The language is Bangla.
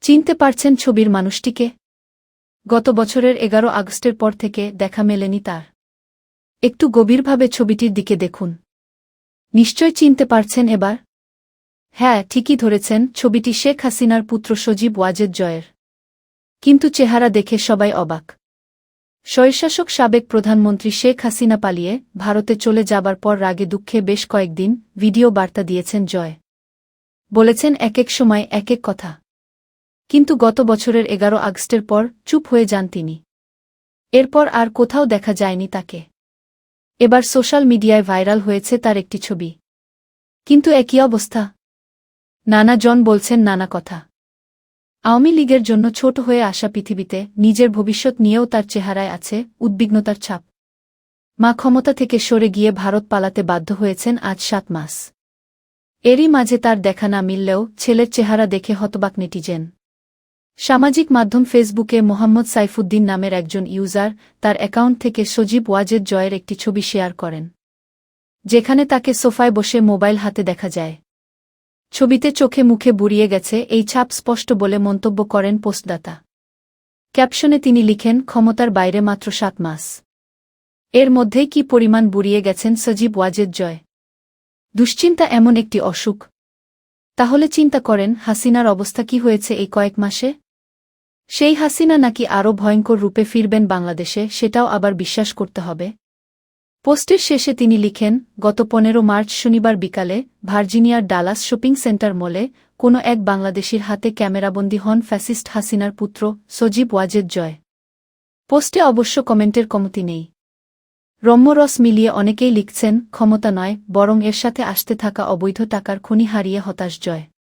চিনতে পারছেন ছবির মানুষটিকে? গত বছরের 11 আগস্টের পর থেকে দেখা মেলেনি তার। একটু গভীরভাবে ছবিটির দিকে দেখুন। নিশ্চয় চিনতে পারছেন এবার? হ্যাঁ, ঠিকই ধরেছেন, ছবিটি শেখ হাসিনার পুত্র সজীব ওয়াজেদ জয়ের। কিন্তু চেহারা দেখে সবাই অবাক। স্বৈরশাসক সাবেক প্রধানমন্ত্রী শেখ হাসিনা পালিয়ে ভারতে চলে যাবার পর রাগে দুঃখে বেশ কয়েকদিন ভিডিও বার্তা দিয়েছেন জয়। বলেছেন এক এক সময় এক এক কথা। কিন্তু গত বছরের 11 আগস্টের পর চুপ হয়ে যান তিনি। এরপর আর কোথাও দেখা যায়নি তাকে। এবার সোশ্যাল মিডিয়ায় ভাইরাল হয়েছে তার একটি ছবি। কিন্তু একই অবস্থা। নানা জন বলছেন নানা কথা। আওয়ামী লীগের জন্য ছোট হয়ে আসা পৃথিবীতে নিজের ভবিষ্যৎ নিয়েও তার চেহারায় আছে উদ্বিগ্নতার ছাপ। মা ক্ষমতা থেকে সরে গিয়ে ভারত পালাতে বাধ্য হয়েছেন আজ 7 মাস। এরই মাঝে তার দেখা না মিললেও ছেলের চেহারা দেখে হতবাক নেটিজেন। সামাজিক মাধ্যম ফেসবুকে মোহাম্মদ সাইফুদ্দিন নামের একজন ইউজার তার অ্যাকাউন্ট থেকে সজীব ওয়াজেদ জয়ের একটি ছবি শেয়ার করেন, যেখানে তাকে সোফায় বসে মোবাইল হাতে দেখা যায়। ছবিতে চোখে মুখে বুড়িয়ে গেছে এই ছাপ স্পষ্ট বলে মন্তব্য করেন পোস্টদাতা। ক্যাপশনে তিনি লিখেন, ক্ষমতার বাইরে মাত্র 7 মাস। এর মধ্যেই কি পরিমাণ বুড়িয়ে গেছেন সজীব ওয়াজেদ জয়। দুশ্চিন্তা এমন একটি অসুখ। তাহলে চিন্তা করেন হাসিনার অবস্থা কি হয়েছে এই কয়েক মাসে। সেই হাসিনা নাকি আরও ভয়ঙ্কর রূপে ফিরবেন বাংলাদেশে, সেটাও আবার বিশ্বাস করতে হবে। পোস্টের শেষে তিনি লিখেন, গত 15 মার্চ শনিবার বিকালে ভার্জিনিয়ার ডালাস শপিং সেন্টার মলে কোনো এক বাংলাদেশির হাতে ক্যামেরাবন্দী হন ফ্যাসিস্ট হাসিনার পুত্র সজীব ওয়াজেদ জয়। পোস্টে অবশ্য কমেন্টের কমতি নেই। রম্যরস মিলিয়ে অনেকেই লিখছেন, ক্ষমতা নয় বরং এর সাথে আসতে থাকা অবৈধ টাকার খনি হারিয়ে হতাশ জয়।